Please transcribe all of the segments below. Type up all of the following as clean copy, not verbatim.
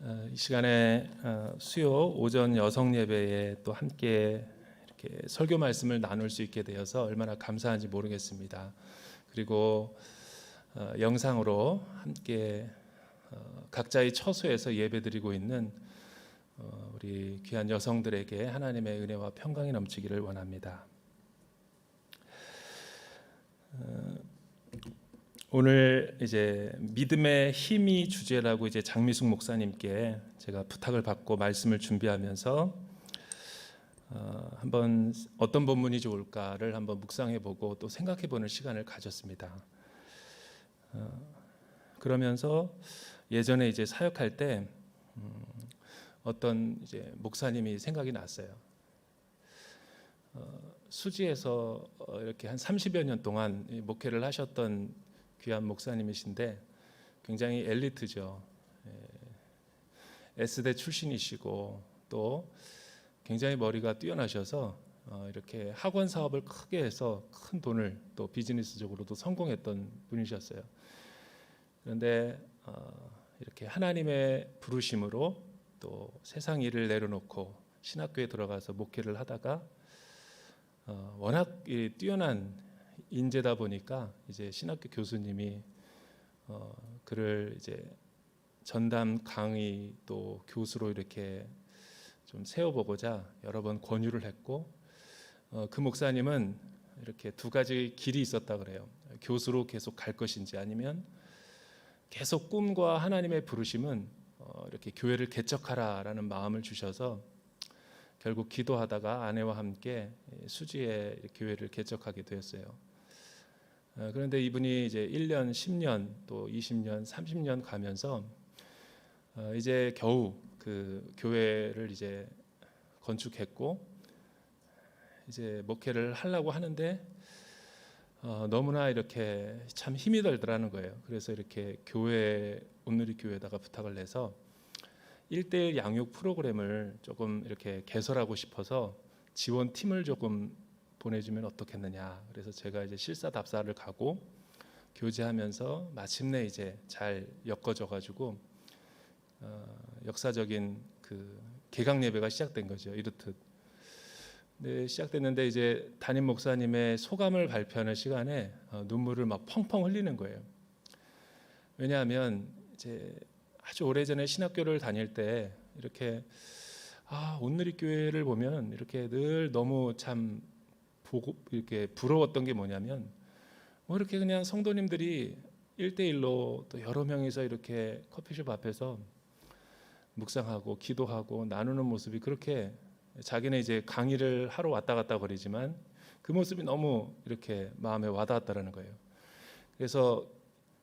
이 시간에 수요 오전 여성 예배에 또 함께 이렇게 설교 말씀을 나눌 수 있게 되어서 얼마나 감사한지 모르겠습니다. 그리고 영상으로 함께 각자의 처소에서 예배드리고 있는 우리 귀한 여성들에게 하나님의 은혜와 평강이 넘치기를 원합니다. 오늘 이제 믿음의 힘이 주제라고 이제 장미숙 목사님께 제가 부탁을 받고 말씀을 준비하면서 한번 어떤 본문이 좋을까를 한번 묵상해보고 또 생각해보는 시간을 가졌습니다. 그러면서 예전에 이제 사역할 때 어떤 이제 목사님이 생각이 났어요. 수지에서 이렇게 한 30여 년 동안 목회를 하셨던 귀한 목사님이신데 굉장히 엘리트죠. S대 출신이시고 또 굉장히 머리가 뛰어나셔서 이렇게 학원 사업을 크게 해서 큰 돈을 또 비즈니스적으로도 성공했던 분이셨어요. 그런데 이렇게 하나님의 부르심으로 또 세상 일을 내려놓고 신학교에 들어가서 목회를 하다가 워낙 뛰어난 인재다 보니까 이제 신학교 교수님이 그를 이제 전담 강의 또 교수로 이렇게 좀 세워보고자 여러 번 권유를 했고 그 목사님은 이렇게 두 가지 길이 있었다 그래요. 교수로 계속 갈 것인지 아니면 계속 꿈과 하나님의 부르심은 이렇게 교회를 개척하라라는 마음을 주셔서 결국 기도하다가 아내와 함께 수지에 교회를 개척하게 되었어요. 그런데 이분이 이제 1년, 10년, 또 20년, 30년 가면서 이제 겨우 그 교회를 이제 건축했고 이제 목회를 하려고 하는데 너무나 이렇게 참 힘이 들더라는 거예요. 그래서 이렇게 교회 온누리 교회에다가 부탁을 내서 1:1 양육 프로그램을 조금 이렇게 개설하고 싶어서 지원팀을 조금 보내주면 어떻겠느냐. 그래서 제가 이제 실사답사를 가고 교제하면서 마침내 이제 잘 엮어져-가지고 역사적인 그 개강 예배가 시작된 거죠. 이렇듯. 네, 시작됐는데 이제 담임 목사님의 소감을 발표하는 시간에 눈물을 막 펑펑 흘리는 거예요. 왜냐하면 이제 아주 오래전에 신학교를 다닐 때 이렇게 온누리 교회를 보면 이렇게 늘 너무 참 보고 이렇게 부러웠던 게 뭐냐면 뭐 이렇게 그냥 성도님들이 1:1로 또 여러 명이서 이렇게 커피숍 앞에서 묵상하고 기도하고 나누는 모습이 그렇게 자기는 이제 강의를 하러 왔다 갔다 거리지만 그 모습이 너무 이렇게 마음에 와닿았다라는 거예요. 그래서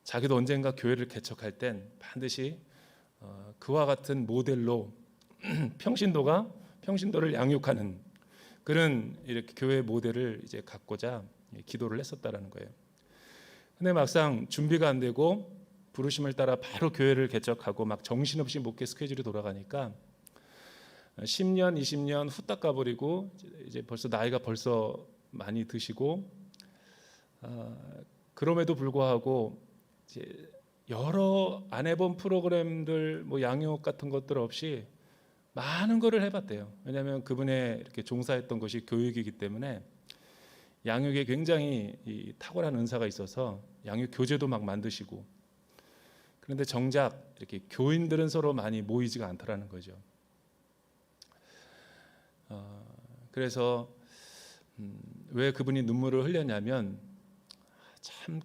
자기도 언젠가 교회를 개척할 땐 반드시 그와 같은 모델로 평신도를 양육하는 그런 이렇게 교회 모델을 이제 갖고자 기도를 했었다라는 거예요. 근데 막상 준비가 안 되고 부르심을 따라 바로 교회를 개척하고 막 정신없이 목회 스케줄이 돌아가니까 10년, 20년 후딱 가버리고 이제 벌써 나이가 벌써 많이 드시고 그럼에도 불구하고 이제 여러 안 해본 프로그램들 뭐 양육 같은 것들 없이 많은 거를 해봤대요. 왜냐하면 그분의 이렇게 종사했던 것이 교육이기 때문에 양육에 굉장히 탁월한 은사가 있어서 양육 교재도 막 만드시고 그런데 정작 이렇게 교인들은 서로 많이 모이지가 않더라는 거죠. 그래서 왜 그분이 눈물을 흘렸냐면 참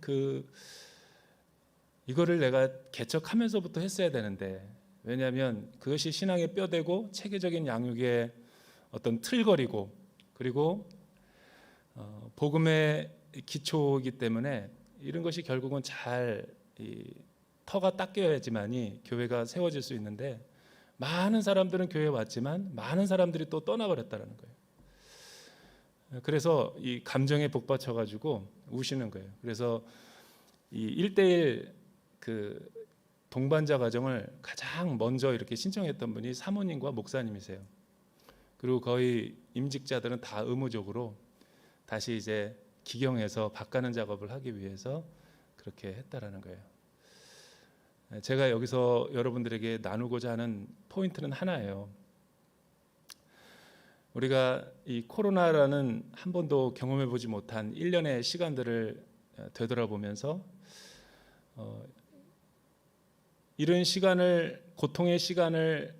이거를 내가 개척하면서부터 했어야 되는데 왜냐하면 그것이 신앙의 뼈대고 체계적인 양육의 어떤 틀거리고 그리고 복음의 기초이기 때문에 이런 것이 결국은 잘 터가 닦여야지만이 교회가 세워질 수 있는데 많은 사람들은 교회에 왔지만 많은 사람들이 또 떠나버렸다는 거예요. 그래서 이 감정에 복받쳐가지고 우시는 거예요. 그래서 이 1:1 그 동반자 과정을 가장 먼저 이렇게 신청했던 분이 사모님과 목사님이세요. 그리고 거의 임직자들은 다 의무적으로 다시 이제 기경해서 바꾸는 작업을 하기 위해서 그렇게 했다라는 거예요. 제가 여기서 여러분들에게 나누고자 하는 포인트는 하나예요. 우리가 이 코로나라는 한 번도 경험해 보지 못한 1년의 시간들을 되돌아보면서 이런 시간을, 고통의 시간을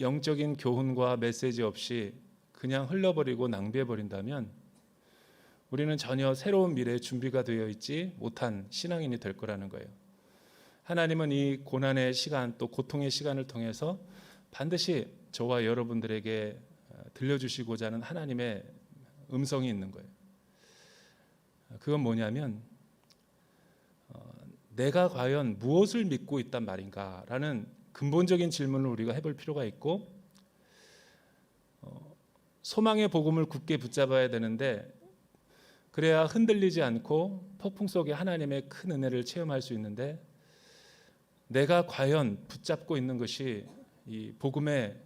영적인 교훈과 메시지 없이 그냥 흘려버리고 낭비해버린다면 우리는 전혀 새로운 미래에 준비가 되어 있지 못한 신앙인이 될 거라는 거예요. 하나님은 이 고난의 시간, 또 고통의 시간을 통해서 반드시 저와 여러분들에게 들려주시고자 하는 하나님의 음성이 있는 거예요. 그건 뭐냐면 내가 과연 무엇을 믿고 있단 말인가 라는 근본적인 질문을 우리가 해볼 필요가 있고, 소망의 복음을 굳게 붙잡아야 되는데 그래야 흔들리지 않고 폭풍 속에 하나님의 큰 은혜를 체험할 수 있는데, 내가 과연 붙잡고 있는 것이 이 복음의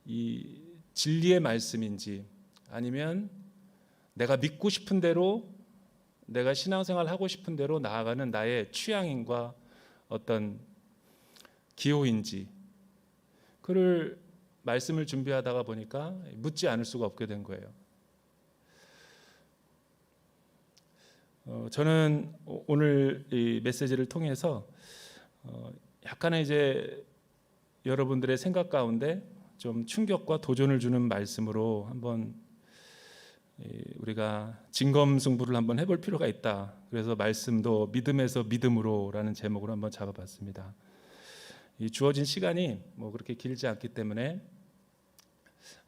이 진리의 말씀인지, 아니면 내가 믿고 싶은 대로, 내가 신앙생활 하고 싶은 대로 나아가는 나의 취향인과 어떤 기호인지, 그를 말씀을 준비하다가 보니까 묻지 않을 수가 없게 된 거예요. 저는 오늘 이 메시지를 통해서 약간의 이제 여러분들의 생각 가운데 좀 충격과 도전을 주는 말씀으로 한번 우리가 진검승부를 한번 해볼 필요가 있다. 그래서 말씀도 믿음에서 믿음으로라는 제목으로 한번 잡아봤습니다. 이 주어진 시간이 뭐 그렇게 길지 않기 때문에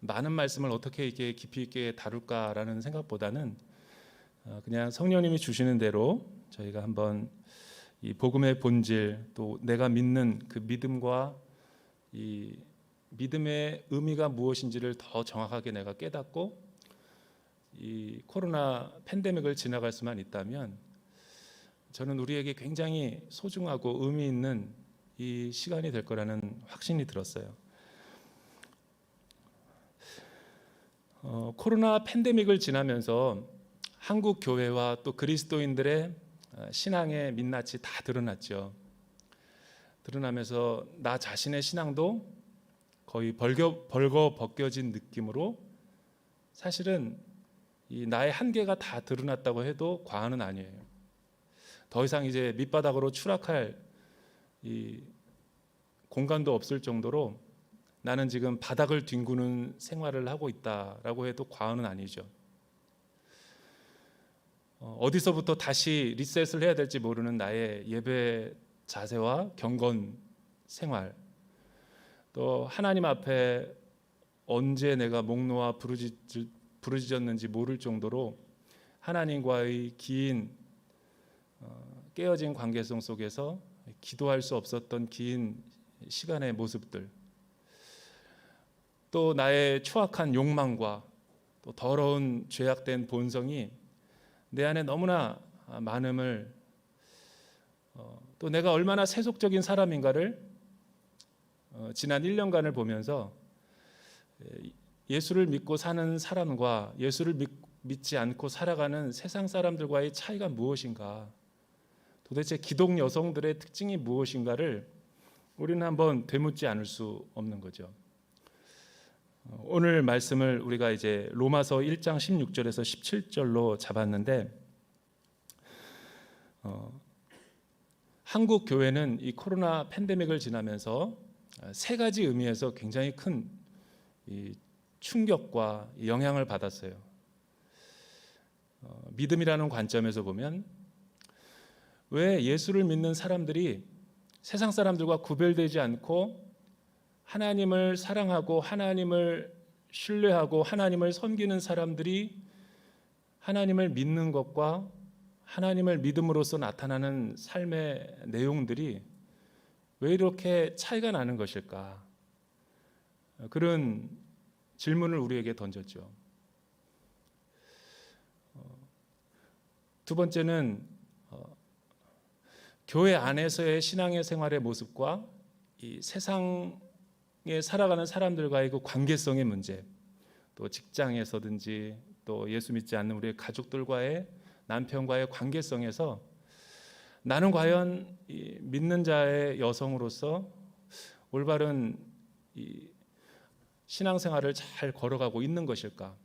많은 말씀을 어떻게 이렇게 깊이 있게 다룰까라는 생각보다는 그냥 성령님이 주시는 대로 저희가 한번 이 복음의 본질, 또 내가 믿는 그 믿음과 이 믿음의 의미가 무엇인지를 더 정확하게 내가 깨닫고 이 코로나 팬데믹을 지나갈 수만 있다면 저는 우리에게 굉장히 소중하고 의미 있는 이 시간이 될 거라는 확신이 들었어요. 코로나 팬데믹을 지나면서 한국 교회와 또 그리스도인들의 신앙의 민낯이 다 드러났죠. 드러나면서 나 자신의 신앙도 거의 벌거 벗겨진 느낌으로, 사실은 이 나의 한계가 다 드러났다고 해도 과언은 아니에요. 더 이상 이제 밑바닥으로 추락할 이 공간도 없을 정도로 나는 지금 바닥을 뒹구는 생활을 하고 있다라고 해도 과언은 아니죠. 어디서부터 다시 리셋을 해야 될지 모르는 나의 예배 자세와 경건 생활, 또 하나님 앞에 언제 내가 목 놓아 부르짖었는지 모를 정도로 하나님과의 긴 깨어진 관계성 속에서 기도할 수 없었던 긴 시간의 모습들, 또 나의 추악한 욕망과 또 더러운 죄악된 본성이 내 안에 너무나 많음을, 또 내가 얼마나 세속적인 사람인가를 지난 1년간을 보면서 예수를 믿고 사는 사람과 예수를 믿지 않고 살아가는 세상 사람들과의 차이가 무엇인가, 도대체 기독 여성들의 특징이 무엇인가를 우리는 한번 되묻지 않을 수 없는 거죠. 오늘 말씀을 우리가 이제 로마서 1장 16절에서 17절로 잡았는데, 한국 교회는 이 코로나 팬데믹을 지나면서 세 가지 의미에서 굉장히 큰 이 충격과 영향을 받았어요. 믿음이라는 관점에서 보면 왜 예수를 믿는 사람들이 세상 사람들과 구별되지 않고 하나님을 사랑하고 하나님을 신뢰하고 하나님을 섬기는 사람들이 하나님을 믿는 것과 하나님을 믿음으로써 나타나는 삶의 내용들이 왜 이렇게 차이가 나는 것일까? 그런 질문을 우리에게 던졌죠. 두 번째는 교회 안에서의 신앙의 생활의 모습과 이 세상에 살아가는 사람들과의 그 관계성의 문제, 또 직장에서든지 또 예수 믿지 않는 우리의 가족들과의, 남편과의 관계성에서 나는 과연 이 믿는 자의 여성으로서 올바른 이 신앙생활을 잘 걸어가고 있는 것일까?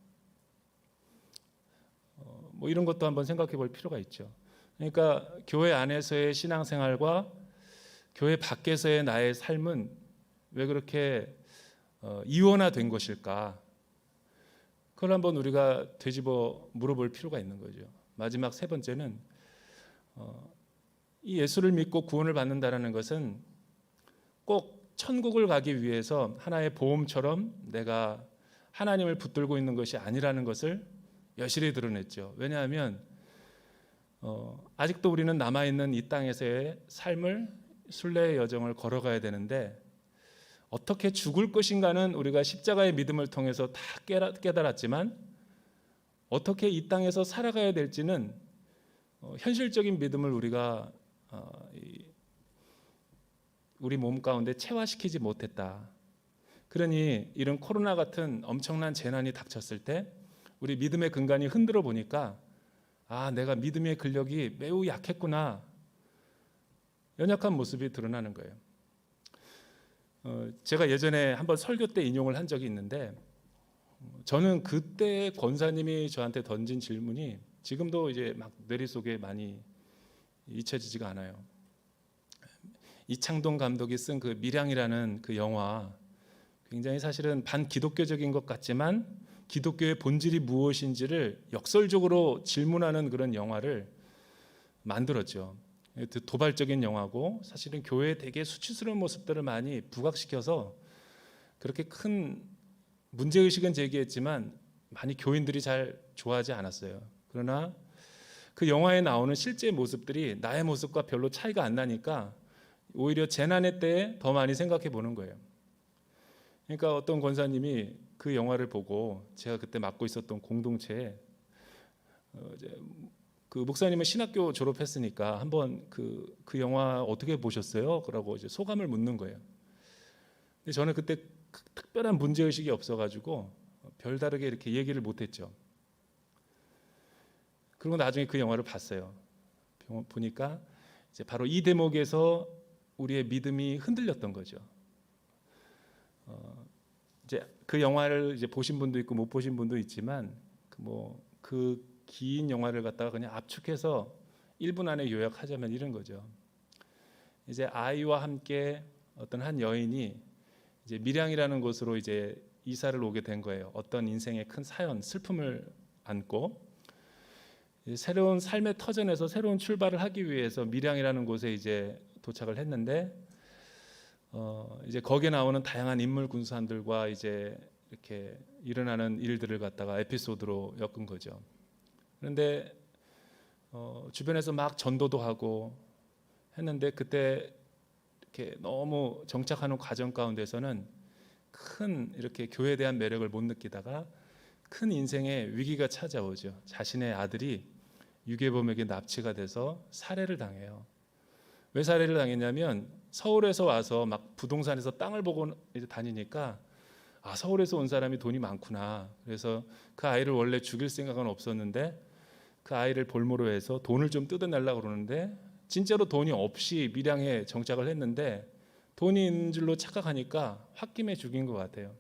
뭐 이런 것도 한번 생각해 볼 필요가 있죠. 그러니까 교회 안에서의 신앙생활과 교회 밖에서의 나의 삶은 왜 그렇게 이원화된 것일까? 그걸 한번 우리가 되짚어 물어볼 필요가 있는 거죠. 마지막 세 번째는 이 예수를 믿고 구원을 받는다는 것은 꼭 천국을 가기 위해서 하나의 보험처럼 내가 하나님을 붙들고 있는 것이 아니라는 것을 여실히 드러냈죠. 왜냐하면 아직도 우리는 남아있는 이 땅에서의 삶을 순례의 여정을 걸어가야 되는데 어떻게 죽을 것인가는 우리가 십자가의 믿음을 통해서 다 깨달았지만 어떻게 이 땅에서 살아가야 될지는 현실적인 믿음을 우리가 우리 몸 가운데 체화시키지 못했다. 그러니 이런 코로나 같은 엄청난 재난이 닥쳤을 때 우리 믿음의 근간이 흔들어 보니까 내가 믿음의 근력이 매우 약했구나. 연약한 모습이 드러나는 거예요. 제가 예전에 한번 설교 때 인용을 한 적이 있는데 저는 그때 권사님이 저한테 던진 질문이 지금도 이제 막 뇌리 속에 많이 잊혀지지가 않아요. 이창동 감독이 쓴 그 밀양이라는 그 영화, 굉장히 사실은 반기독교적인 것 같지만 기독교의 본질이 무엇인지를 역설적으로 질문하는 그런 영화를 만들었죠. 도발적인 영화고 사실은 교회에 되게 수치스러운 모습들을 많이 부각시켜서 그렇게 큰 문제의식은 제기했지만 많이 교인들이 잘 좋아하지 않았어요. 그러나 그 영화에 나오는 실제 모습들이 나의 모습과 별로 차이가 안 나니까 오히려 재난의 때에 더 많이 생각해 보는 거예요. 그러니까 어떤 권사님이 그 영화를 보고 제가 그때 맡고 있었던 공동체에 그 목사님은 신학교 졸업했으니까 한번 그 영화 어떻게 보셨어요? 그러고 이제 소감을 묻는 거예요. 근데 저는 그때 특별한 문제 의식이 없어가지고 별다르게 이렇게 얘기를 못했죠. 그리고 나중에 그 영화를 봤어요. 보니까 이제 바로 이 대목에서 우리의 믿음이 흔들렸던 거죠. 이제 그 영화를 이제 보신 분도 있고 못 보신 분도 있지만 그 긴 영화를 갖다가 그냥 압축해서 1분 안에 요약하자면 이런 거죠. 이제 아이와 함께 어떤 한 여인이 이제 밀양이라는 곳으로 이제 이사를 오게 된 거예요. 어떤 인생의 큰 사연, 슬픔을 안고 새로운 삶의 터전에서 새로운 출발을 하기 위해서 밀양이라는 곳에 이제 도착을 했는데 이제 거기에 나오는 다양한 인물 군수들과 이제 이렇게 일어나는 일들을 갖다가 에피소드로 엮은 거죠. 그런데 주변에서 막 전도도 하고 했는데 그때 이렇게 너무 정착하는 과정 가운데서는 큰 이렇게 교회에 대한 매력을 못 느끼다가 큰 인생의 위기가 찾아오죠. 자신의 아들이 유괴범에게 납치가 돼서 살해를 당해요. 왜 살해를 당했냐면 서울에서 와서 막 부동산에서 땅을 보고 이제 다니니까 서울에서 온 사람이 돈이 많구나. 그래서 그 아이를 원래 죽일 생각은 없었는데 그 아이를 볼모로 해서 돈을 좀 뜯어내려고 그러는데 진짜로 돈이 없이 밀양에 정착을 했는데 돈이 있는 줄로 착각하니까 홧김에 죽인 것 같아요.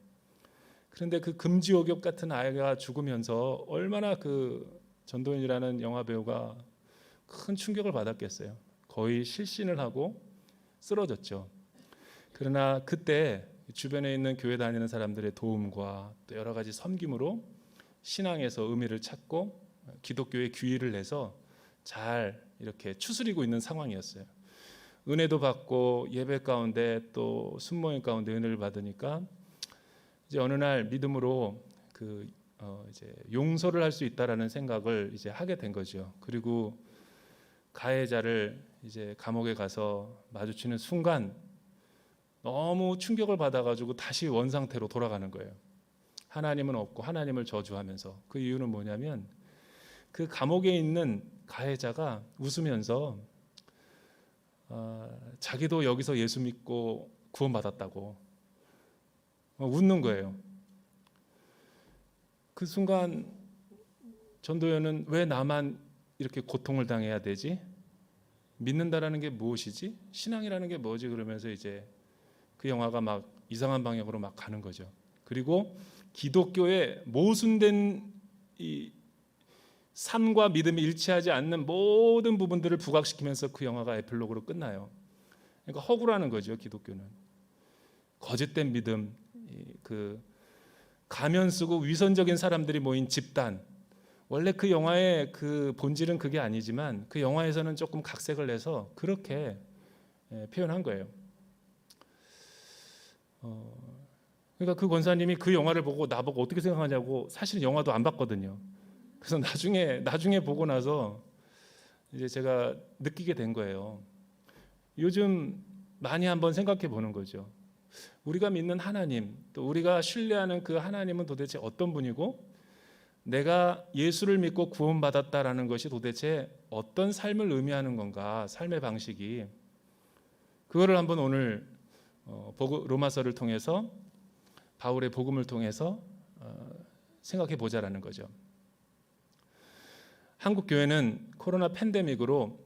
그런데 그 금지옥엽 같은 아이가 죽으면서 얼마나 그 전도연이라는 영화 배우가 큰 충격을 받았겠어요. 거의 실신을 하고 쓰러졌죠. 그러나 그때 주변에 있는 교회 다니는 사람들의 도움과 또 여러 가지 섬김으로 신앙에서 의미를 찾고 기독교에 귀의를 해서 잘 이렇게 추스리고 있는 상황이었어요. 은혜도 받고 예배 가운데 또 순모임 가운데 은혜를 받으니까 이제 어느 날 믿음으로 이제 용서를 할 수 있다라는 생각을 이제 하게 된 거죠. 그리고 가해자를 이제 감옥에 가서 마주치는 순간 너무 충격을 받아가지고 다시 원상태로 돌아가는 거예요. 하나님은 없고 하나님을 저주하면서. 그 이유는 뭐냐면 그 감옥에 있는 가해자가 웃으면서 자기도 여기서 예수 믿고 구원받았다고 웃는 거예요. 그 순간 전도연은 왜 나만 이렇게 고통을 당해야 되지? 믿는다라는 게 무엇이지? 신앙이라는 게 뭐지? 그러면서 이제 그 영화가 막 이상한 방향으로 막 가는 거죠. 그리고 기독교의 모순된 이 삶과 믿음이 일치하지 않는 모든 부분들을 부각시키면서 그 영화가 에필로그로 끝나요. 그러니까 허구라는 거죠. 기독교는 거짓된 믿음, 그 가면 쓰고 위선적인 사람들이 모인 집단. 원래 그 영화의 그 본질은 그게 아니지만 그 영화에서는 조금 각색을 내서 그렇게 표현한 거예요. 그러니까 그 권사님이 그 영화를 보고 나보고 어떻게 생각하냐고, 사실은 영화도 안 봤거든요. 그래서 나중에 보고 나서 이제 제가 느끼게 된 거예요. 요즘 많이 한번 생각해 보는 거죠. 우리가 믿는 하나님, 또 우리가 신뢰하는 그 하나님은 도대체 어떤 분이고, 내가 예수를 믿고 구원받았다라는 것이 도대체 어떤 삶을 의미하는 건가, 삶의 방식이. 그거를 한번 오늘 로마서를 통해서, 바울의 복음을 통해서 생각해 보자라는 거죠. 한국 교회는 코로나 팬데믹으로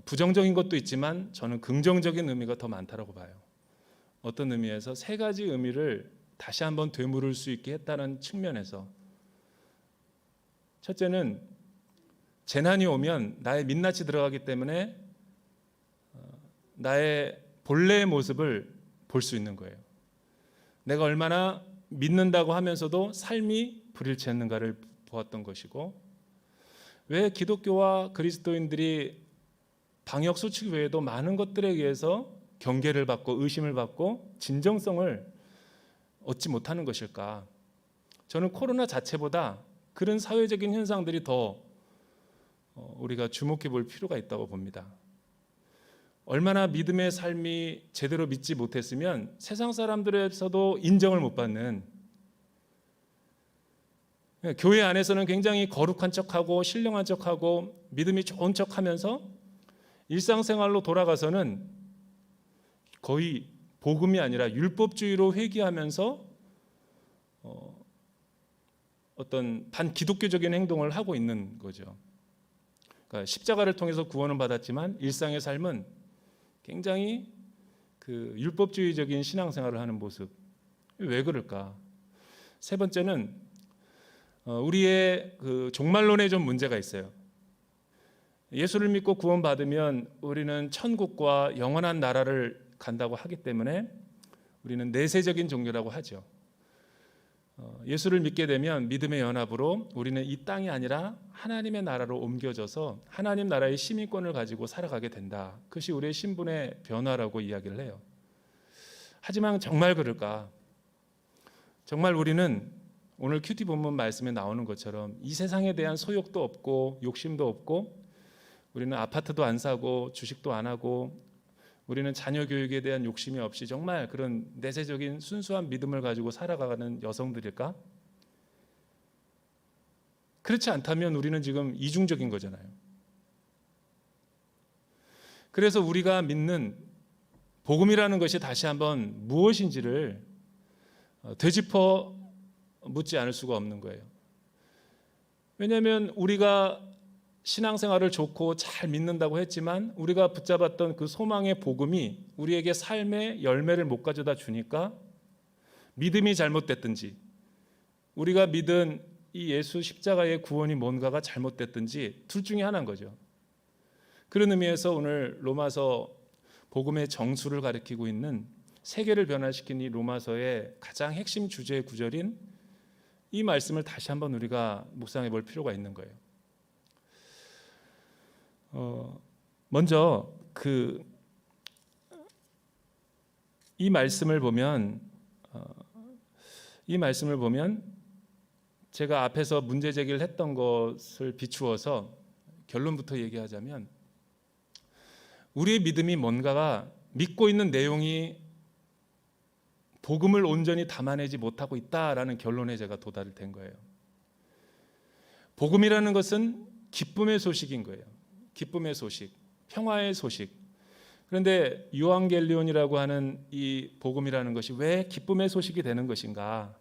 부정적인 것도 있지만 저는 긍정적인 의미가 더 많다고 봐요. 어떤 의미에서 세 가지 의미를 다시 한번 되물을 수 있게 했다는 측면에서, 첫째는 재난이 오면 나의 민낯이 들어가기 때문에 나의 본래의 모습을 볼 수 있는 거예요. 내가 얼마나 믿는다고 하면서도 삶이 불일치 않는가를 보았던 것이고, 왜 기독교와 그리스도인들이 방역 수칙 외에도 많은 것들에 의해서 경계를 받고 의심을 받고 진정성을 얻지 못하는 것일까? 저는 코로나 자체보다 그런 사회적인 현상들이 더 우리가 주목해 볼 필요가 있다고 봅니다. 얼마나 믿음의 삶이 제대로 믿지 못했으면 세상 사람들에서도 인정을 못 받는, 교회 안에서는 굉장히 거룩한 척하고 신령한 척하고 믿음이 좋은 척하면서 일상생활로 돌아가서는 거의 복음이 아니라 율법주의로 회귀하면서 어떤 반기독교적인 행동을 하고 있는 거죠. 그러니까 십자가를 통해서 구원을 받았지만 일상의 삶은 굉장히 그 율법주의적인 신앙생활을 하는 모습. 왜 그럴까? 세 번째는 우리의 그 종말론에 좀 문제가 있어요. 예수를 믿고 구원받으면 우리는 천국과 영원한 나라를 간다고 하기 때문에 우리는 내세적인 종교라고 하죠. 예수를 믿게 되면 믿음의 연합으로 우리는 이 땅이 아니라 하나님의 나라로 옮겨져서 하나님 나라의 시민권을 가지고 살아가게 된다. 그것이 우리의 신분의 변화라고 이야기를 해요. 하지만 정말 그럴까? 정말 우리는 오늘 큐티 본문 말씀에 나오는 것처럼 이 세상에 대한 소욕도 없고 욕심도 없고, 우리는 아파트도 안 사고 주식도 안 하고, 우리는 자녀 교육에 대한 욕심이 없이 정말 그런 내세적인 순수한 믿음을 가지고 살아가는 여성들일까? 그렇지 않다면 우리는 지금 이중적인 거잖아요. 그래서 우리가 믿는 복음이라는 것이 다시 한번 무엇인지를 되짚어 묻지 않을 수가 없는 거예요. 왜냐하면 우리가 신앙생활을 좋고 잘 믿는다고 했지만 우리가 붙잡았던 그 소망의 복음이 우리에게 삶의 열매를 못 가져다 주니까 믿음이 잘못됐든지, 우리가 믿은 이 예수 십자가의 구원이 뭔가가 잘못됐든지 둘 중에 하나인 거죠. 그런 의미에서 오늘 로마서 복음의 정수를 가리키고 있는, 세계를 변화시킨 이 로마서의 가장 핵심 주제의 구절인 이 말씀을 다시 한번 우리가 묵상해 볼 필요가 있는 거예요. 먼저 이 말씀을 보면 제가 앞에서 문제 제기를 했던 것을 비추어서 결론부터 얘기하자면, 우리의 믿음이 뭔가가 믿고 있는 내용이 복음을 온전히 담아내지 못하고 있다라는 결론에 제가 도달된 거예요. 복음이라는 것은 기쁨의 소식인 거예요. 기쁨의 소식, 평화의 소식. 그런데 유앙겔리온이라고 하는 이 복음이라는 것이 왜 기쁨의 소식이 되는 것인가?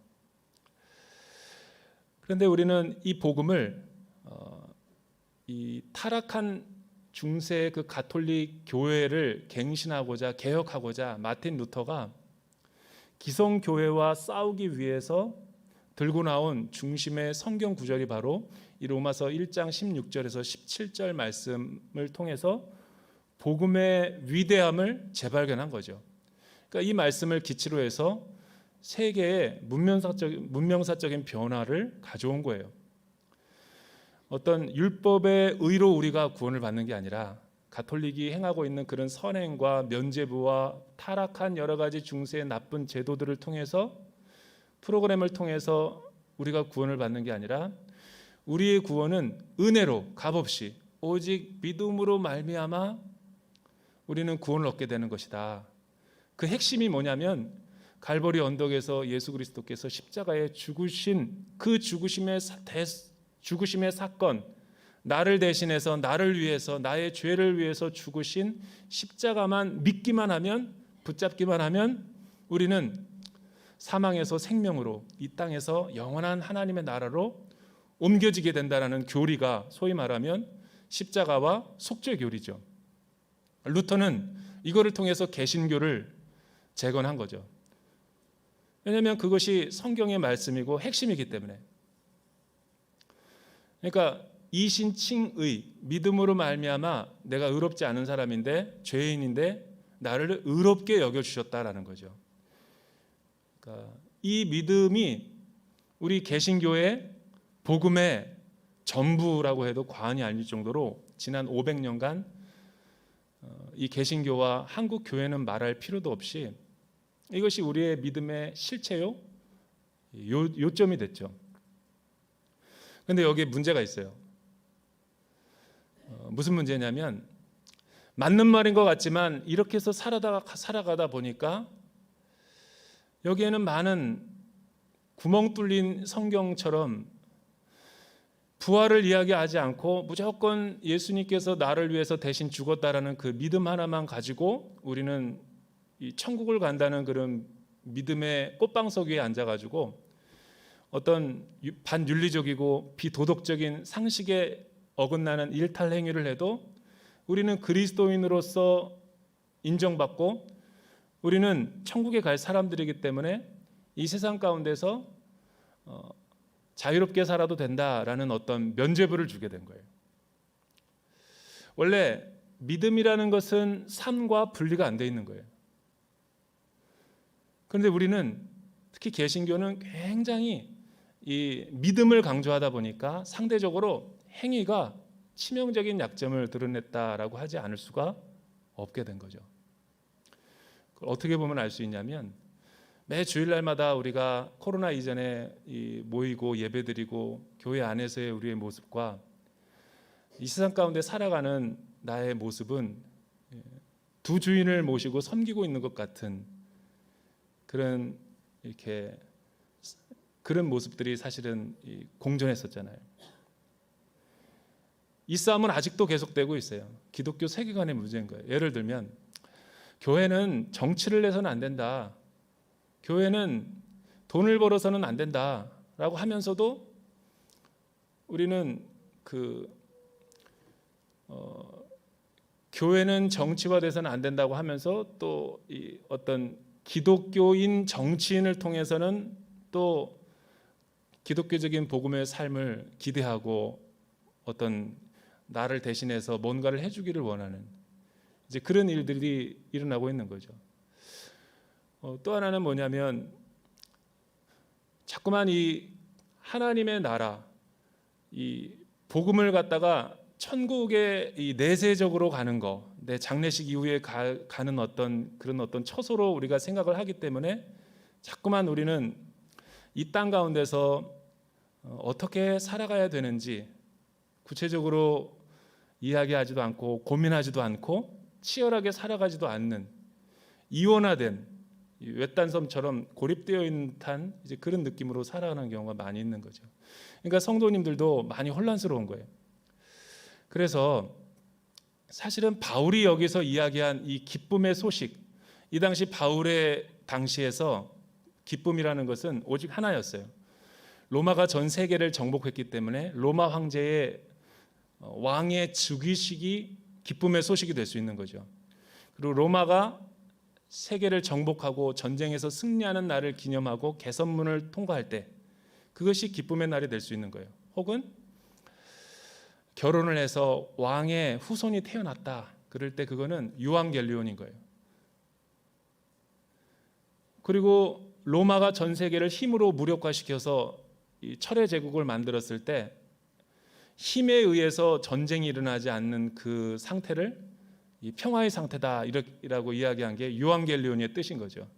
그런데 우리는 이 복음을 이 타락한 중세 그 가톨릭 교회를 갱신하고자 개혁하고자 마틴 루터가 기성 교회와 싸우기 위해서 들고 나온 중심의 성경 구절이 바로 이 로마서 1장 16절에서 17절 말씀을 통해서 복음의 위대함을 재발견한 거죠. 그러니까 이 말씀을 기치로 해서 세계의 문명사적인 변화를 가져온 거예요. 어떤 율법의 의로 우리가 구원을 받는 게 아니라 가톨릭이 행하고 있는 그런 선행과 면죄부와 타락한 여러 가지 중세의 나쁜 제도들을 통해서 프로그램을 통해서 우리가 구원을 받는 게 아니라 우리의 구원은 은혜로 값없이 오직 믿음으로 말미암아 우리는 구원을 얻게 되는 것이다. 그 핵심이 뭐냐면 갈보리 언덕에서 예수 그리스도께서 십자가에 죽으신 그 죽으심의 사건, 나를 대신해서 나를 위해서 나의 죄를 위해서 죽으신 십자가만 믿기만 하면, 붙잡기만 하면 우리는 사망에서 생명으로 이 땅에서 영원한 하나님의 나라로 옮겨지게 된다라는 교리가 소위 말하면 십자가와 속죄 교리죠. 루터는 이거를 통해서 개신교를 재건한 거죠. 왜냐하면 그것이 성경의 말씀이고 핵심이기 때문에. 그러니까 이신칭의, 믿음으로 말미암아 내가 의롭지 않은 사람인데 죄인인데 나를 의롭게 여겨주셨다라는 거죠. 그러니까 이 믿음이 우리 개신교의 복음의 전부라고 해도 과언이 아닐 정도로 지난 500년간 이 개신교와 한국 교회는 말할 필요도 없이 이것이 우리의 믿음의 실체요, 요점이 됐죠. 그런데 여기에 문제가 있어요. 무슨 문제냐면 맞는 말인 것 같지만 이렇게 해서 살아가다 보니까 여기에는 많은 구멍 뚫린 성경처럼 부활을 이야기하지 않고 무조건 예수님께서 나를 위해서 대신 죽었다라는 그 믿음 하나만 가지고 우리는 이 천국을 간다는 그런 믿음의 꽃방석 위에 앉아가지고 어떤 반윤리적이고 비도덕적인 상식에 어긋나는 일탈 행위를 해도 우리는 그리스도인으로서 인정받고 우리는 천국에 갈 사람들이기 때문에 이 세상 가운데서 자유롭게 살아도 된다라는 어떤 면죄부를 주게 된 거예요. 원래 믿음이라는 것은 삶과 분리가 안 돼 있는 거예요. 그런데 우리는 특히 개신교는 굉장히 이 믿음을 강조하다 보니까 상대적으로 행위가 치명적인 약점을 드러냈다라고 하지 않을 수가 없게 된 거죠. 그걸 어떻게 보면 알 수 있냐면 매 주일날마다 우리가 코로나 이전에 모이고 예배드리고 교회 안에서의 우리의 모습과 이 세상 가운데 살아가는 나의 모습은 두 주인을 모시고 섬기고 있는 것 같은 그런 모습들이 사실은 공존했었잖아요. 이 싸움은 아직도 계속되고 있어요. 기독교 세계관의 문제인 거예요. 예를 들면 교회는 정치를 내서는 안 된다. 교회는 돈을 벌어서는 안 된다라고 하면서도 우리는 교회는 정치화돼서는 안 된다고 하면서 또 어떤 기독교인 정치인을 통해서는 또 기독교적인 복음의 삶을 기대하고 어떤 나를 대신해서 뭔가를 해주기를 원하는 이제 그런 일들이 일어나고 있는 거죠. 또 하나는 뭐냐면 자꾸만 이 하나님의 나라, 이 복음을 갖다가 천국에 이 내세적으로 가는 거, 내 장례식 이후에 가는 그런 어떤 처소로 우리가 생각을 하기 때문에 자꾸만 우리는 이 땅 가운데서 어떻게 살아가야 되는지 구체적으로 이야기하지도 않고 고민하지도 않고 치열하게 살아가지도 않는 이원화된 외딴섬처럼 고립되어 있는 듯한 이제 그런 느낌으로 살아가는 경우가 많이 있는 거죠. 그러니까 성도님들도 많이 혼란스러운 거예요. 그래서 사실은 바울이 여기서 이야기한 이 기쁨의 소식, 이 당시 바울의 당시에서 기쁨이라는 것은 오직 하나였어요. 로마가 전 세계를 정복했기 때문에 로마 황제의 왕의 즉위식이 기쁨의 소식이 될 수 있는 거죠. 그리고 로마가 세계를 정복하고 전쟁에서 승리하는 날을 기념하고 개선문을 통과할 때 그것이 기쁨의 날이 될 수 있는 거예요. 혹은 결혼을 해서 왕의 후손이 태어났다. 그럴 때 그거는 유앙겔리온인 거예요. 그리고 로마가 전 세계를 힘으로 무력화시켜서 이 철의 제국을 만들었을 때 힘에 의해서 전쟁이 일어나지 않는 그 상태를 이 평화의 상태다라고 이야기한 게 유앙겔리온의 뜻인 거죠.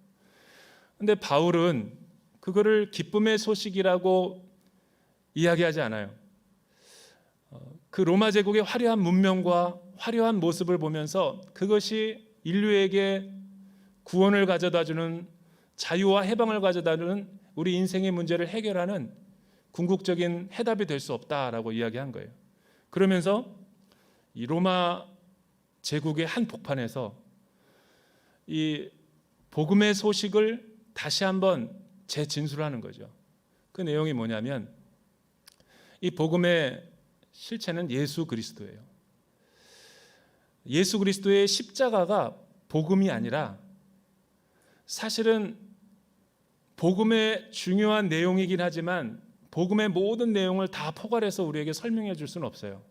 근데 바울은 그거를 기쁨의 소식이라고 이야기하지 않아요. 그 로마 제국의 화려한 문명과 화려한 모습을 보면서 그것이 인류에게 구원을 가져다주는 자유와 해방을 가져다주는 우리 인생의 문제를 해결하는 궁극적인 해답이 될 수 없다라고 이야기한 거예요. 그러면서 이 로마 제국의 한 복판에서 이 복음의 소식을 다시 한번 재진술하는 거죠. 그 내용이 뭐냐면 이 복음의 실체는 예수 그리스도예요. 예수 그리스도의 십자가가 복음이 아니라 사실은 복음의 중요한 내용이긴 하지만 복음의 모든 내용을 다 포괄해서 우리에게 설명해 줄 수는 없어요.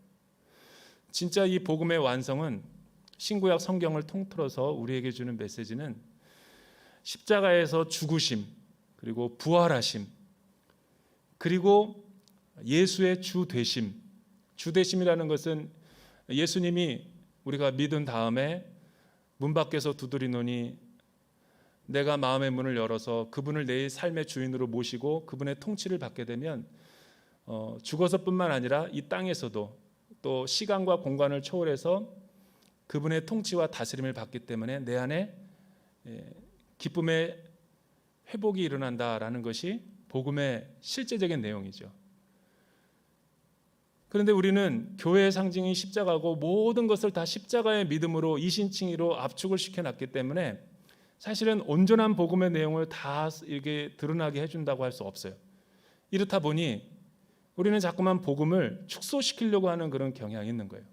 진짜 이 복음의 완성은 신구약 성경을 통틀어서 우리에게 주는 메시지는 십자가에서 죽으심, 그리고 부활하심, 그리고 예수의 주되심. 주되심이라는 것은 예수님이 우리가 믿은 다음에 문 밖에서 두드리노니 내가 마음의 문을 열어서 그분을 내 삶의 주인으로 모시고 그분의 통치를 받게 되면 죽어서뿐만 아니라 이 땅에서도 또 시간과 공간을 초월해서 그분의 통치와 다스림을 받기 때문에 내 안에 기쁨의 회복이 일어난다라는 것이 복음의 실제적인 내용이죠. 그런데 우리는 교회의 상징이 십자가고 모든 것을 다 십자가의 믿음으로 이신칭의로 압축을 시켜놨기 때문에 사실은 온전한 복음의 내용을 다 이렇게 드러나게 해준다고 할 수 없어요. 이렇다 보니 우리는 자꾸만 복음을 축소시키려고 하는 그런 경향이 있는 거예요.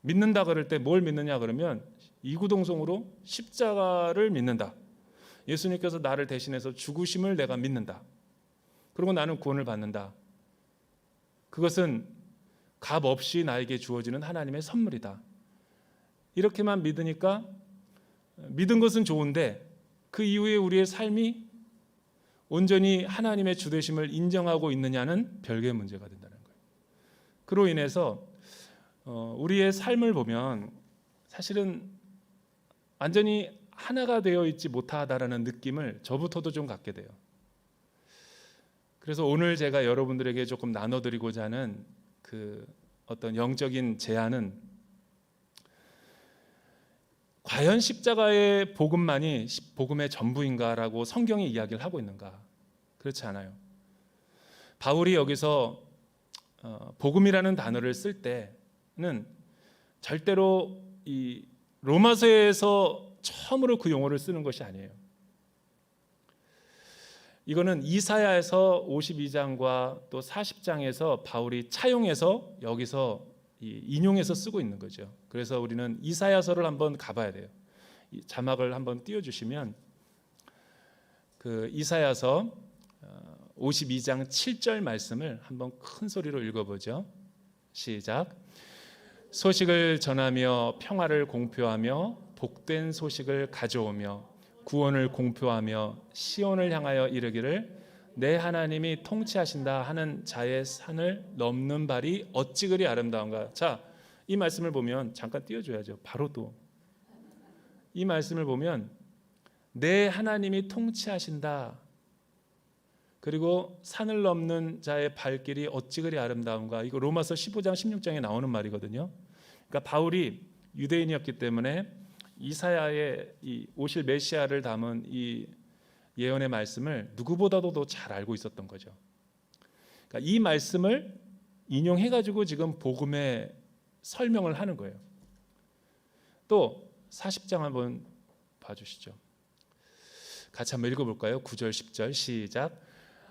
믿는다 그럴 때 뭘 믿느냐 그러면 이구동성으로 십자가를 믿는다. 예수님께서 나를 대신해서 죽으심을 내가 믿는다. 그리고 나는 구원을 받는다. 그것은 값 없이 나에게 주어지는 하나님의 선물이다. 이렇게만 믿으니까 믿은 것은 좋은데 그 이후에 우리의 삶이 온전히 하나님의 주되심을 인정하고 있느냐는 별개의 문제가 된다는 거예요. 그로 인해서 우리의 삶을 보면 사실은 완전히 하나가 되어 있지 못하다라는 느낌을 저부터도 좀 갖게 돼요. 그래서 오늘 제가 여러분들에게 조금 나눠드리고자 하는 그 어떤 영적인 제안은 과연 십자가의 복음만이 복음의 전부인가라고 성경이 이야기를 하고 있는가? 그렇지 않아요. 바울이 여기서 복음이라는 단어를 쓸 때는 절대로 이 로마서에서 처음으로 그 용어를 쓰는 것이 아니에요. 이거는 이사야에서 52장과 또 40장에서 바울이 차용해서 여기서 인용해서 쓰고 있는 거죠. 그래서 우리는 이사야서를 한번 가봐야 돼요. 자막을 한번 띄워주시면 그 이사야서 52장 7절 말씀을 한번 큰 소리로 읽어보죠. 시작. 소식을 전하며 평화를 공표하며 복된 소식을 가져오며 구원을 공표하며 시온을 향하여 이르기를 내 하나님이 통치하신다 하는 자의 산을 넘는 발이 어찌 그리 아름다운가. 자, 이 말씀을 보면 잠깐 띄워줘야죠. 바로 또 이 말씀을 보면 내 하나님이 통치하신다. 그리고 산을 넘는 자의 발길이 어찌 그리 아름다운가. 이거 로마서 15장 16장에 나오는 말이거든요. 그러니까 바울이 유대인이었기 때문에 이사야의 이 오실 메시아를 담은 이 예언의 말씀을 누구보다도 더 잘 알고 있었던 거죠. 그러니까 이 말씀을 인용해가지고 지금 복음의 설명을 하는 거예요. 또 40장 한번 봐주시죠. 같이 한번 읽어볼까요? 9절 10절 시작.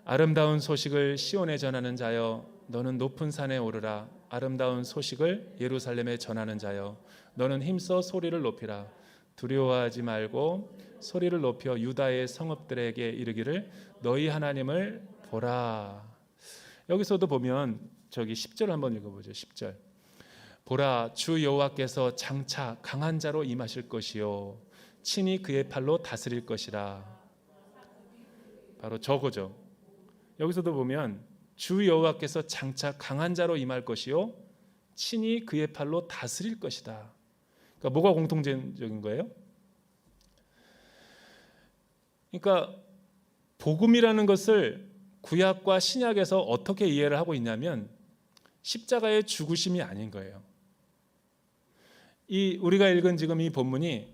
아름다운 소식을 시온에 전하는 자여 너는 높은 산에 오르라. 아름다운 소식을 예루살렘에 전하는 자여 너는 힘써 소리를 높이라. 두려워하지 말고 소리를 높여 유다의 성읍들에게 이르기를 너희 하나님을 보라. 여기서도 보면 저기 10절 한번 읽어보죠. 10절. 보라, 주 여호와께서 장차 강한 자로 임하실 것이요 친히 그의 팔로 다스릴 것이라. 바로 저거죠. 여기서도 보면 주 여호와께서 장차 강한 자로 임할 것이요 친히 그의 팔로 다스릴 것이다. 그러니까 뭐가 공통적인 거예요? 그러니까 복음이라는 것을 구약과 신약에서 어떻게 이해를 하고 있냐면 십자가의 죽으심이 아닌 거예요. 이 우리가 읽은 지금 이 본문이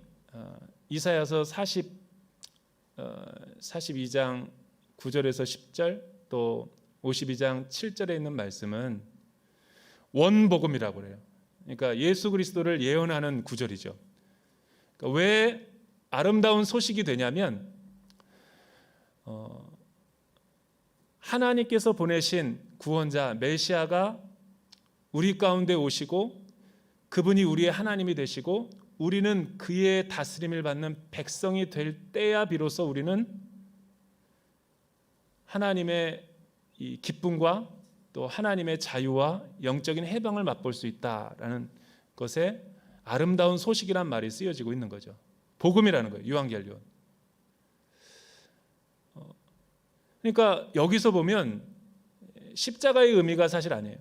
이사야서 42장 9절에서 10절 또 52장 7절에 있는 말씀은 원복음이라고 그래요. 그러니까 예수 그리스도를 예언하는 구절이죠. 그러니까 왜 아름다운 소식이 되냐면 하나님께서 보내신 구원자 메시아가 우리 가운데 오시고 그분이 우리의 하나님이 되시고 우리는 그의 다스림을 받는 백성이 될 때야 비로소 우리는 하나님의 이 기쁨과 또 하나님의 자유와 영적인 해방을 맛볼 수 있다라는 것에 아름다운 소식이란 말이 쓰여지고 있는 거죠. 복음이라는 거예요. 유한겔리온. 그러니까 여기서 보면 십자가의 의미가 사실 아니에요.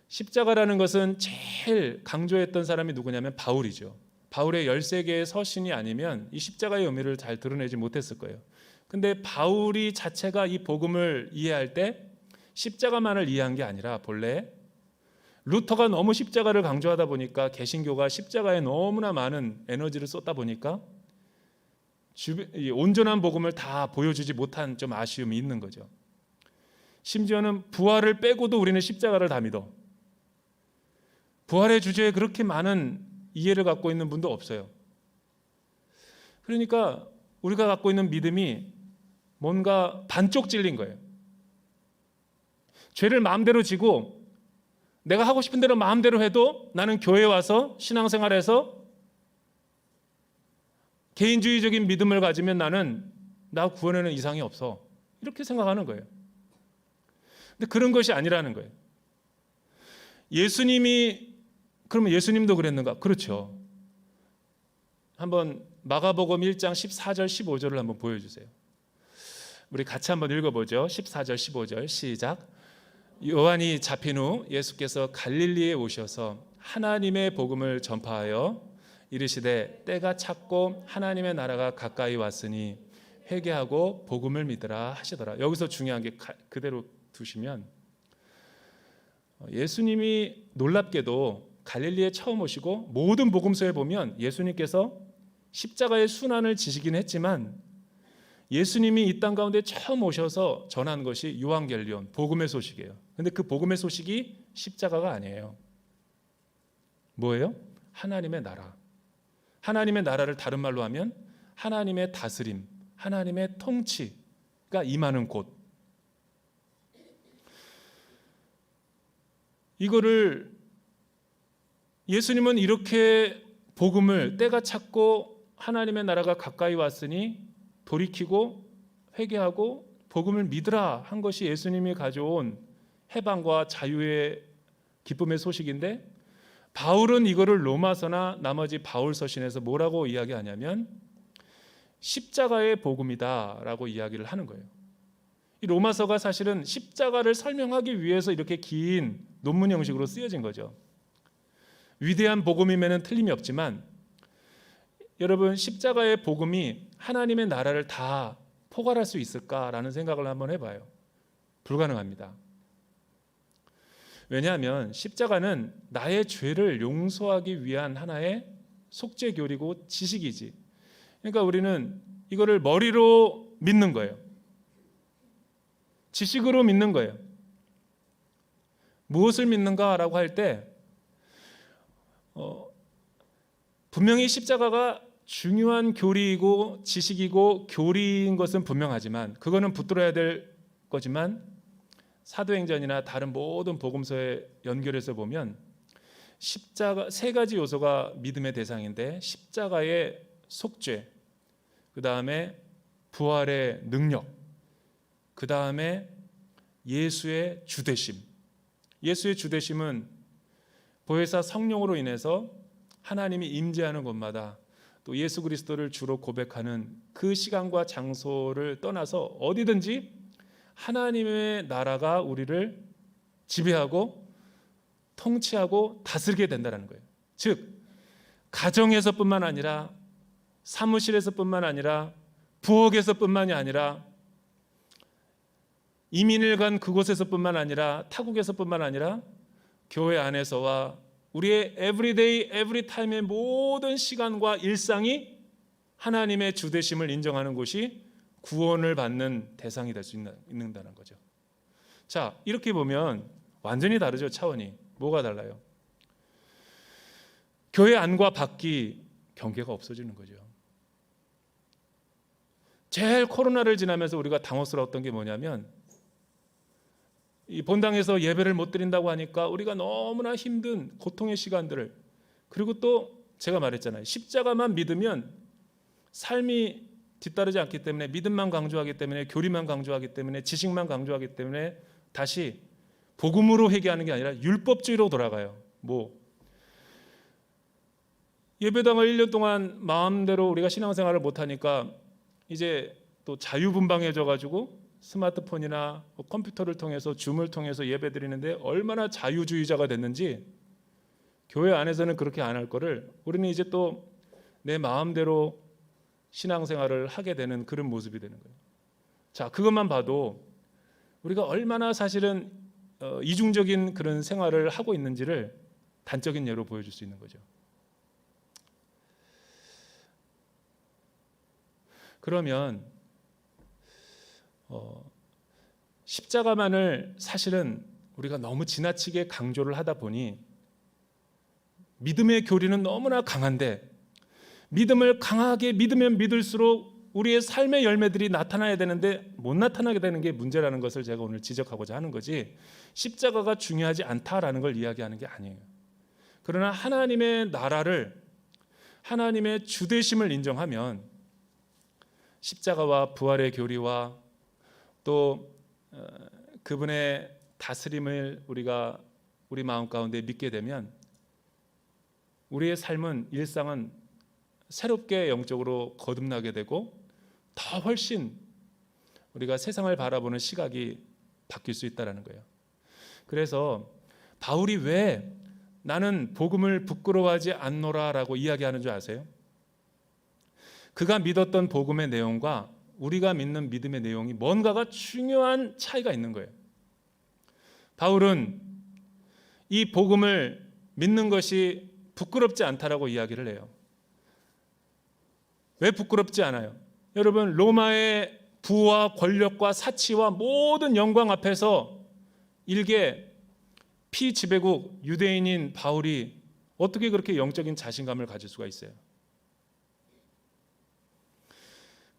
십자가라는 것은 제일 강조했던 사람이 누구냐면 바울이죠. 바울의 13개의 서신이 아니면 이 십자가의 의미를 잘 드러내지 못했을 거예요. 근데 바울이 자체가 이 복음을 이해할 때 십자가만을 이해한 게 아니라 본래 루터가 너무 십자가를 강조하다 보니까 개신교가 십자가에 너무나 많은 에너지를 쏟다 보니까 온전한 복음을 다 보여주지 못한 좀 아쉬움이 있는 거죠. 심지어는 부활을 빼고도 우리는 십자가를 다 믿어. 부활의 주제에 그렇게 많은 이해를 갖고 있는 분도 없어요. 그러니까 우리가 갖고 있는 믿음이 뭔가 반쪽 찔린 거예요. 죄를 마음대로 지고 내가 하고 싶은 대로 마음대로 해도 나는 교회에 와서 신앙생활에서 개인주의적인 믿음을 가지면 나는 나 구원에는 이상이 없어. 이렇게 생각하는 거예요. 근데 그런 것이 아니라는 거예요. 그러면 예수님도 그랬는가? 그렇죠. 한번 마가복음 1장 14절 15절을 한번 보여주세요. 우리 같이 한번 읽어보죠. 14절 15절 시작. 요한이 잡힌 후 예수께서 갈릴리에 오셔서 하나님의 복음을 전파하여 이르시되 때가 찼고 하나님의 나라가 가까이 왔으니 회개하고 복음을 믿으라 하시더라. 여기서 중요한 게 그대로 두시면 예수님이 놀랍게도 갈릴리에 처음 오시고 모든 복음서에 보면 예수님께서 십자가의 순환을 지시긴 했지만 예수님이 이 땅 가운데 처음 오셔서 전한 것이 유한겔리온 복음의 소식이에요. 근데 그 복음의 소식이 십자가가 아니에요. 뭐예요? 하나님의 나라. 하나님의 나라를 다른 말로 하면 하나님의 다스림, 하나님의 통치가 임하는 곳. 이거를 예수님은 이렇게 복음을 때가 찼고 하나님의 나라가 가까이 왔으니 돌이키고 회개하고 복음을 믿으라 한 것이 예수님이 가져온 해방과 자유의 기쁨의 소식인데 바울은 이거를 로마서나 나머지 바울 서신에서 뭐라고 이야기하냐면 십자가의 복음이다라고 이야기를 하는 거예요. 이 로마서가 사실은 십자가를 설명하기 위해서 이렇게 긴 논문 형식으로 쓰여진 거죠. 위대한 복음임에는 틀림이 없지만 여러분 십자가의 복음이 하나님의 나라를 다 포괄할 수 있을까라는 생각을 한번 해봐요. 불가능합니다. 왜냐하면 십자가는 나의 죄를 용서하기 위한 하나의 속죄교리고 지식이지. 그러니까 우리는 이거를 머리로 믿는 거예요. 지식으로 믿는 거예요. 무엇을 믿는가라고 할 때 분명히 십자가가 중요한 교리이고 지식이고 교리인 것은 분명하지만 그거는 붙들어야 될 거지만 사도행전이나 다른 모든 복음서에 연결해서 보면 십자가 세 가지 요소가 믿음의 대상인데 십자가의 속죄, 그 다음에 부활의 능력, 그 다음에 예수의 주되심. 예수의 주되심은 보혜사 성령으로 인해서 하나님이 임재하는 곳마다 또 예수 그리스도를 주로 고백하는 그 시간과 장소를 떠나서 어디든지 하나님의 나라가 우리를 지배하고 통치하고 다스리게 된다는 거예요. 즉 가정에서뿐만 아니라 사무실에서뿐만 아니라 부엌에서뿐만이 아니라 이민을 간 그곳에서뿐만 아니라 타국에서뿐만 아니라 교회 안에서와 우리의 에브리데이 에브리타임의 모든 시간과 일상이 하나님의 주되심을 인정하는 곳이 구원을 받는 대상이 될 수 있는다는 거죠. 자, 이렇게 보면 완전히 다르죠. 차원이. 뭐가 달라요? 교회 안과 밖이 경계가 없어지는 거죠. 제일 코로나를 지나면서 우리가 당혹스러웠던 게 뭐냐면 이 본당에서 예배를 못 드린다고 하니까 우리가 너무나 힘든 고통의 시간들을, 그리고 또 제가 말했잖아요. 십자가만 믿으면 삶이 뒤따르지 않기 때문에, 믿음만 강조하기 때문에, 교리만 강조하기 때문에, 지식만 강조하기 때문에 다시 복음으로 회개하는 게 아니라 율법주의로 돌아가요. 예배당을 1년 동안 마음대로 우리가 신앙생활을 못하니까 이제 또 자유분방해져 가지고 스마트폰이나 컴퓨터를 통해서 줌을 통해서 예배드리는데 얼마나 자유주의자가 됐는지, 교회 안에서는 그렇게 안 할 거를 우리는 이제 또 내 마음대로 신앙생활을 하게 되는 그런 모습이 되는 거예요. 자, 그것만 봐도 우리가 얼마나 사실은 이중적인 그런 생활을 하고 있는지를 단적인 예로 보여줄 수 있는 거죠. 그러면 십자가만을 사실은 우리가 너무 지나치게 강조를 하다 보니 믿음의 교리는 너무나 강한데, 믿음을 강하게 믿으면 믿을수록 우리의 삶의 열매들이 나타나야 되는데 못 나타나게 되는 게 문제라는 것을 제가 오늘 지적하고자 하는 거지, 십자가가 중요하지 않다라는 걸 이야기하는 게 아니에요. 그러나 하나님의 나라를, 하나님의 주되심을 인정하면 십자가와 부활의 교리와 또 그분의 다스림을 우리가 우리 마음 가운데 믿게 되면 우리의 삶은, 일상은 새롭게 영적으로 거듭나게 되고 더 훨씬 우리가 세상을 바라보는 시각이 바뀔 수 있다는 거예요. 그래서 바울이 왜 나는 복음을 부끄러워하지 않노라라고 이야기하는 줄 아세요? 그가 믿었던 복음의 내용과 우리가 믿는 믿음의 내용이 뭔가가 중요한 차이가 있는 거예요. 바울은 이 복음을 믿는 것이 부끄럽지 않다라고 이야기를 해요. 왜 부끄럽지 않아요? 여러분, 로마의 부와 권력과 사치와 모든 영광 앞에서 일개 피지배국 유대인인 바울이 어떻게 그렇게 영적인 자신감을 가질 수가 있어요?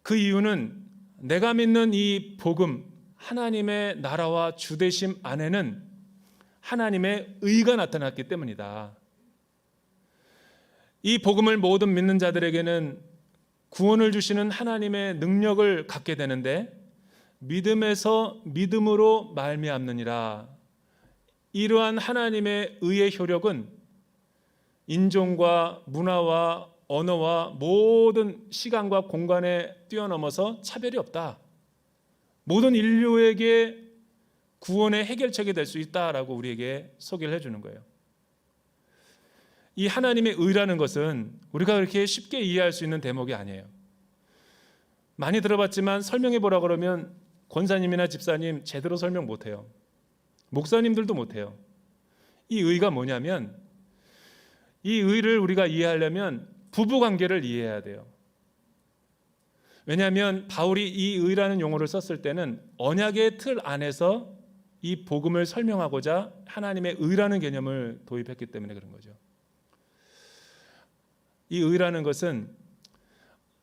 그 이유는 내가 믿는 이 복음, 하나님의 나라와 주되심 안에는 하나님의 의가 나타났기 때문이다. 이 복음을 모든 믿는 자들에게는 구원을 주시는 하나님의 능력을 갖게 되는데, 믿음에서 믿음으로 말미암느니라. 이러한 하나님의 의의 효력은 인종과 문화와 언어와 모든 시간과 공간에 뛰어넘어서 차별이 없다. 모든 인류에게 구원의 해결책이 될 수 있다라고 우리에게 소개를 해주는 거예요. 이 하나님의 의라는 것은 우리가 그렇게 쉽게 이해할 수 있는 대목이 아니에요. 많이 들어봤지만 설명해 보라 그러면 권사님이나 집사님 제대로 설명 못해요. 목사님들도 못해요. 이 의가 뭐냐면, 이 의를 우리가 이해하려면 부부관계를 이해해야 돼요. 왜냐하면 바울이 이 의라는 용어를 썼을 때는 언약의 틀 안에서 이 복음을 설명하고자 하나님의 의라는 개념을 도입했기 때문에 그런 거죠. 이 의라는 것은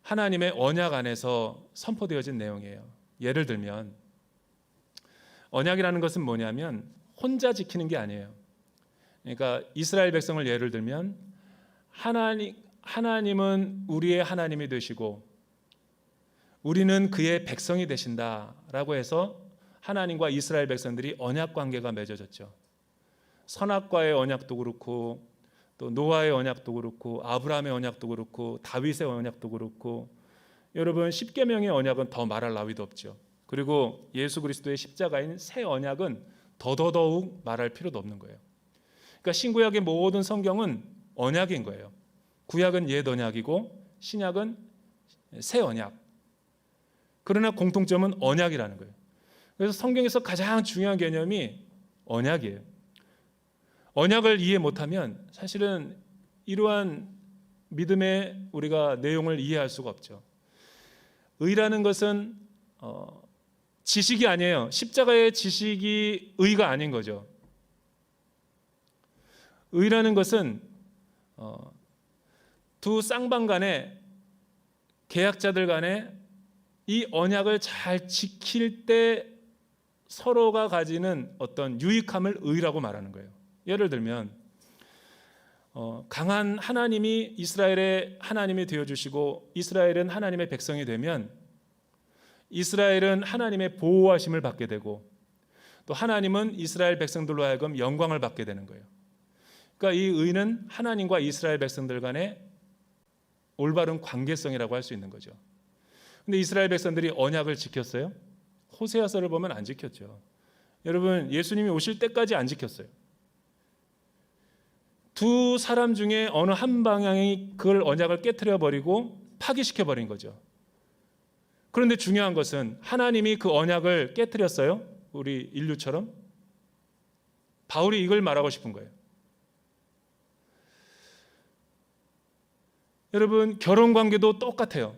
하나님의 언약 안에서 선포되어진 내용이에요. 예를 들면 언약이라는 것은 뭐냐면 혼자 지키는 게 아니에요. 그러니까 이스라엘 백성을 예를 들면 하나님은 우리의 하나님이 되시고 우리는 그의 백성이 되신다라고 해서 하나님과 이스라엘 백성들이 언약 관계가 맺어졌죠. 선악과의 언약도 그렇고 또 노아의 언약도 그렇고 아브라함의 언약도 그렇고 다윗의 언약도 그렇고 여러분 십계명의 언약은 더 말할 나위도 없죠. 그리고 예수 그리스도의 십자가인 새 언약은 더더욱 말할 필요도 없는 거예요. 그러니까 신구약의 모든 성경은 언약인 거예요. 구약은 옛 언약이고 신약은 새 언약. 그러나 공통점은 언약이라는 거예요. 그래서 성경에서 가장 중요한 개념이 언약이에요. 언약을 이해 못하면 사실은 이러한 믿음의 우리가 내용을 이해할 수가 없죠. 의라는 것은 지식이 아니에요. 십자가의 지식이 의가 아닌 거죠. 의라는 것은 두 쌍방 간에 계약자들 간에 이 언약을 잘 지킬 때 서로가 가지는 어떤 유익함을 의라고 말하는 거예요. 예를 들면 강한 하나님이 이스라엘의 하나님이 되어주시고 이스라엘은 하나님의 백성이 되면 이스라엘은 하나님의 보호하심을 받게 되고 또 하나님은 이스라엘 백성들로 하여금 영광을 받게 되는 거예요. 그러니까 이 의는 하나님과 이스라엘 백성들 간의 올바른 관계성이라고 할 수 있는 거죠. 근데 이스라엘 백성들이 언약을 지켰어요? 호세아서를 보면 안 지켰죠. 여러분 예수님이 오실 때까지 안 지켰어요. 두 사람 중에 어느 한 방향이 그걸 언약을 깨트려 버리고 파기시켜 버린 거죠. 그런데 중요한 것은 하나님이 그 언약을 깨트렸어요? 우리 인류처럼? 바울이 이걸 말하고 싶은 거예요. 여러분 결혼 관계도 똑같아요.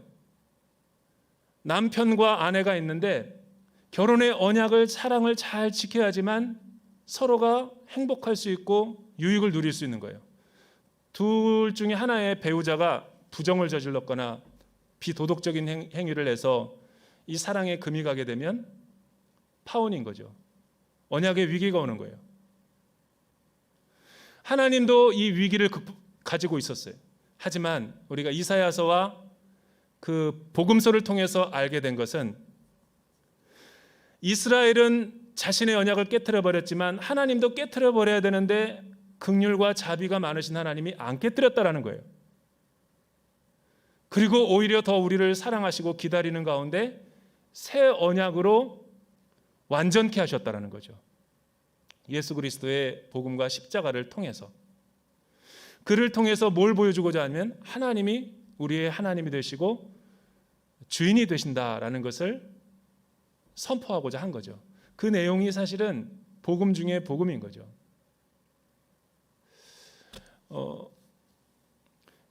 남편과 아내가 있는데 결혼의 언약을 사랑을 잘 지켜야지만 서로가 행복할 수 있고 유익을 누릴 수 있는 거예요. 둘 중에 하나의 배우자가 부정을 저질렀거나 비도덕적인 행위를 해서 이 사랑에 금이 가게 되면 파혼인 거죠. 언약의 위기가 오는 거예요. 하나님도 이 위기를 가지고 있었어요. 하지만 우리가 이사야서와 그 복음서를 통해서 알게 된 것은 이스라엘은 자신의 언약을 깨트려 버렸지만 하나님도 깨트려 버려야 되는데 긍휼과 자비가 많으신 하나님이 안 깨트렸다라는 거예요. 그리고 오히려 더 우리를 사랑하시고 기다리는 가운데 새 언약으로 완전케 하셨다라는 거죠. 예수 그리스도의 복음과 십자가를 통해서 그를 통해서 뭘 보여주고자 하면 하나님이 우리의 하나님이 되시고 주인이 되신다라는 것을 선포하고자 한 거죠. 그 내용이 사실은 복음 중에 복음인 거죠.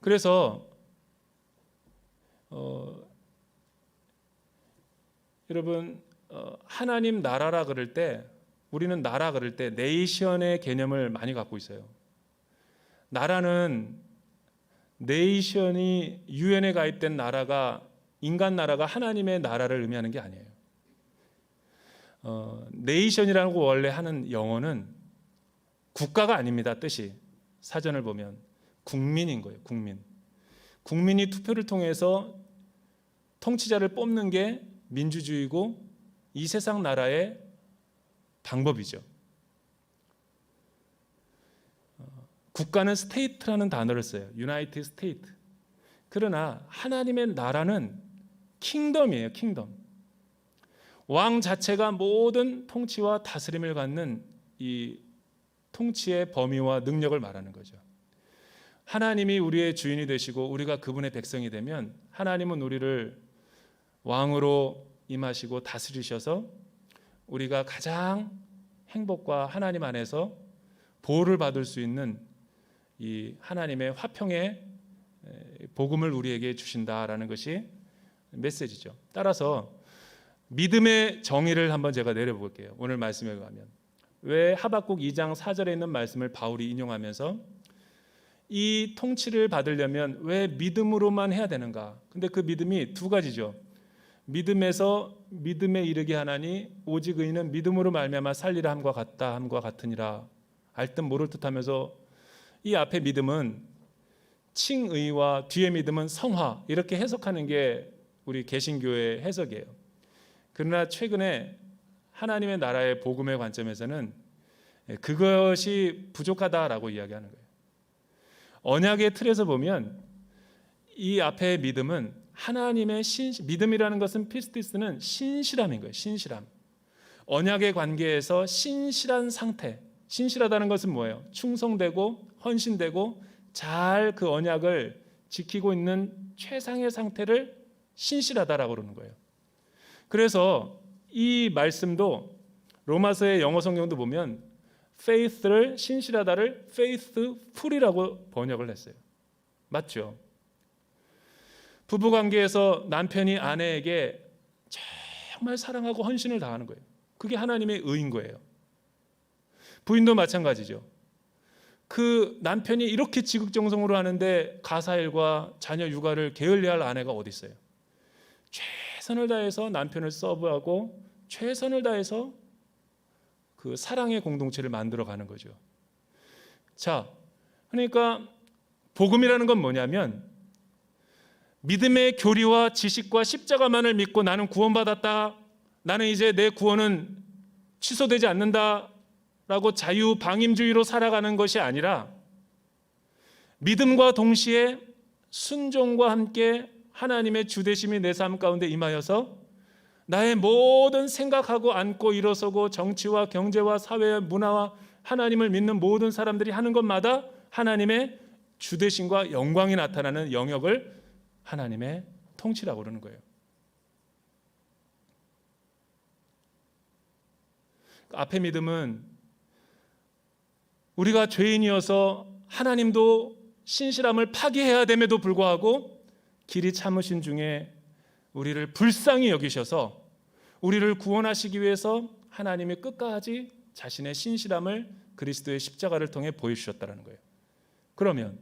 그래서 여러분 하나님 나라라 그럴 때 우리는 나라 그럴 때 네이션의 개념을 많이 갖고 있어요. 나라는 네이션이 유엔에 가입된 나라가 인간 나라가 하나님의 나라를 의미하는 게 아니에요. 네이션이라고 원래 하는 영어는 국가가 아닙니다. 뜻이 사전을 보면 국민인 거예요. 국민이 투표를 통해서 통치자를 뽑는 게 민주주의고 이 세상 나라의 방법이죠. 국가는 스테이트라는 단어를 써요. 유나이티드 스테이트. 그러나 하나님의 나라는 킹덤이에요. 킹덤. 왕 자체가 모든 통치와 다스림을 갖는 이 통치의 범위와 능력을 말하는 거죠. 하나님이 우리의 주인이 되시고 우리가 그분의 백성이 되면 하나님은 우리를 왕으로 임하시고 다스리셔서 우리가 가장 행복과 하나님 안에서 보호를 받을 수 있는 이 하나님의 화평의 복음을 우리에게 주신다라는 것이 메시지죠. 따라서 믿음의 정의를 한번 제가 내려볼게요. 오늘 말씀에 가면 왜 하박국 2장 4절에 있는 말씀을 바울이 인용하면서 이 통치를 받으려면 왜 믿음으로만 해야 되는가? 근데 그 믿음이 두 가지죠. 믿음에서 믿음에 이르게 하나니 오직 의인은 믿음으로 말미암아 살리라 함과 같다 함과 같으니라 알 듯 모를 듯 하면서 이 앞에 믿음은 칭의와 뒤에 믿음은 성화, 이렇게 해석하는 게 우리 개신교의 해석이에요. 그러나 최근에 하나님의 나라의 복음의 관점에서는 그것이 부족하다라고 이야기하는 거예요. 언약의 틀에서 보면 이 앞에 믿음은 하나님의 믿음이라는 것은 피스티스는 신실함인 거예요. 신실함. 언약의 관계에서 신실한 상태. 신실하다는 것은 뭐예요? 충성되고 헌신되고 잘 그 언약을 지키고 있는 최상의 상태를 신실하다라고 그러는 거예요. 그래서 이 말씀도 로마서의 영어 성경도 보면 faith를, 신실하다를 faithful이라고 번역을 했어요. 맞죠? 부부관계에서 남편이 아내에게 정말 사랑하고 헌신을 다하는 거예요. 그게 하나님의 의인 거예요. 부인도 마찬가지죠. 그 남편이 이렇게 지극정성으로 하는데 가사일과 자녀 육아를 게을리할 아내가 어디 있어요? 최선을 다해서 남편을 서브하고 최선을 다해서 그 사랑의 공동체를 만들어가는 거죠. 자, 그러니까 복음이라는 건 뭐냐면 믿음의 교리와 지식과 십자가만을 믿고 나는 구원받았다, 나는 이제 내 구원은 취소되지 않는다 라고 자유방임주의로 살아가는 것이 아니라 믿음과 동시에 순종과 함께 하나님의 주되심이 내 삶 가운데 임하여서 나의 모든 생각하고 안고 일어서고 정치와 경제와 사회와 문화와 하나님을 믿는 모든 사람들이 하는 것마다 하나님의 주되심과 영광이 나타나는 영역을 하나님의 통치라고 그러는 거예요. 앞에 믿음은 우리가 죄인이어서 하나님도 신실함을 파기해야 됨에도 불구하고 길이 참으신 중에 우리를 불쌍히 여기셔서 우리를 구원하시기 위해서 하나님이 끝까지 자신의 신실함을 그리스도의 십자가를 통해 보여주셨다는 거예요. 그러면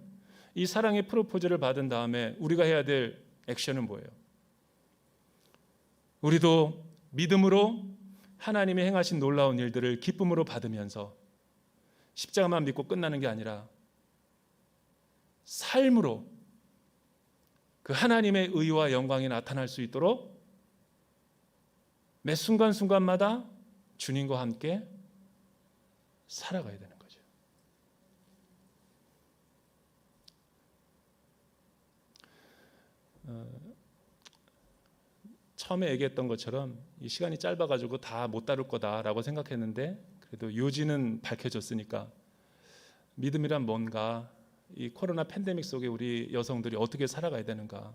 이 사랑의 프로포즈를 받은 다음에 우리가 해야 될 액션은 뭐예요? 우리도 믿음으로 하나님이 행하신 놀라운 일들을 기쁨으로 받으면서 십자가만 믿고 끝나는 게 아니라 삶으로 그 하나님의 의와 영광이 나타날 수 있도록 매 순간순간마다 주님과 함께 살아가야 되는 거죠. 처음에 얘기했던 것처럼 이 시간이 짧아가지고 다 못 다룰 거다라고 생각했는데 그래도 요지는 밝혀졌으니까 믿음이란 뭔가, 이 코로나 팬데믹 속에 우리 여성들이 어떻게 살아가야 되는가,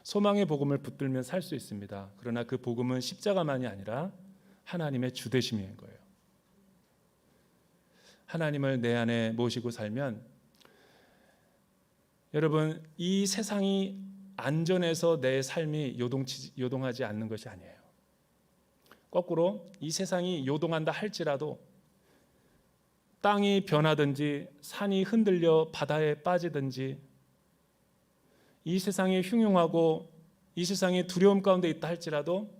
소망의 복음을 붙들면 살 수 있습니다. 그러나 그 복음은 십자가만이 아니라 하나님의 주되심인 거예요. 하나님을 내 안에 모시고 살면 여러분, 이 세상이 안전해서 내 삶이 요동하지 않는 것이 아니에요. 거꾸로 이 세상이 요동한다 할지라도 땅이 변하든지 산이 흔들려 바다에 빠지든지 이 세상이 흉흉하고 이 세상이 두려움 가운데 있다 할지라도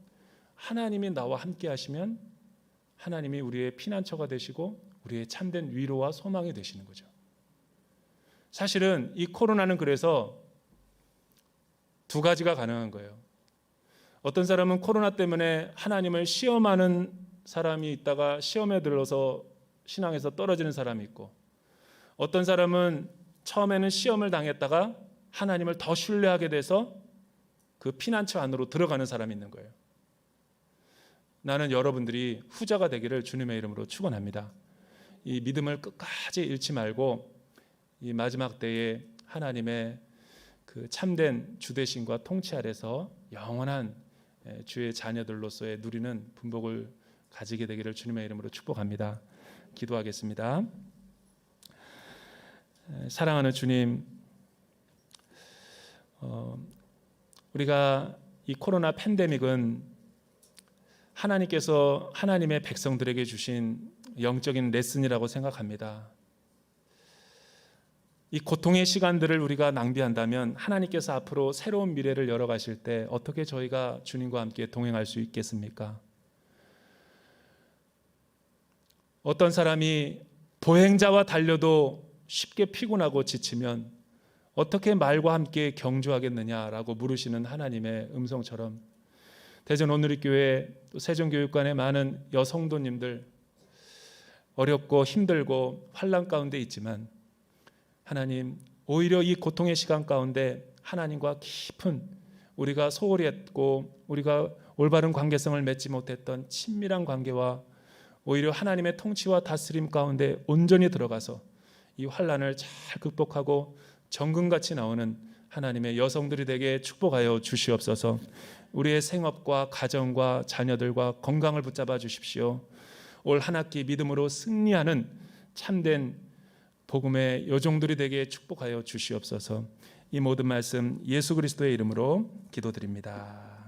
하나님이 나와 함께 하시면 하나님이 우리의 피난처가 되시고 우리의 참된 위로와 소망이 되시는 거죠. 사실은 이 코로나는 그래서 두 가지가 가능한 거예요. 어떤 사람은 코로나 때문에 하나님을 시험하는 사람이 있다가 시험에 들어서 신앙에서 떨어지는 사람이 있고, 어떤 사람은 처음에는 시험을 당했다가 하나님을 더 신뢰하게 돼서 그 피난처 안으로 들어가는 사람이 있는 거예요. 나는 여러분들이 후자가 되기를 주님의 이름으로 축원합니다. 이 믿음을 끝까지 잃지 말고 이 마지막 때에 하나님의 그 참된 주되심과 통치 아래서 영원한 주의 자녀들로서의 누리는 분복을 가지게 되기를 주님의 이름으로 축복합니다. 기도하겠습니다. 사랑하는 주님, 우리가 이 코로나 팬데믹은 하나님께서 하나님의 백성들에게 주신 영적인 레슨이라고 생각합니다. 이 고통의 시간들을 우리가 낭비한다면 하나님께서 앞으로 새로운 미래를 열어가실 때 어떻게 저희가 주님과 함께 동행할 수 있겠습니까? 어떤 사람이 보행자와 달려도 쉽게 피곤하고 지치면 어떻게 말과 함께 경주하겠느냐라고 물으시는 하나님의 음성처럼 대전 온누리교회 또 세종교육관의 많은 여성도님들 어렵고 힘들고 환난 가운데 있지만 하나님, 오히려 이 고통의 시간 가운데 하나님과 깊은 우리가 소홀히 했고 우리가 올바른 관계성을 맺지 못했던 친밀한 관계와 오히려 하나님의 통치와 다스림 가운데 온전히 들어가서 이 환난을 잘 극복하고 정금같이 나오는 하나님의 여성들이 되게 축복하여 주시옵소서. 우리의 생업과 가정과 자녀들과 건강을 붙잡아 주십시오. 올 한 학기 믿음으로 승리하는 참된 복음의 여종들이 되게 축복하여 주시옵소서. 이 모든 말씀 예수 그리스도의 이름으로 기도드립니다.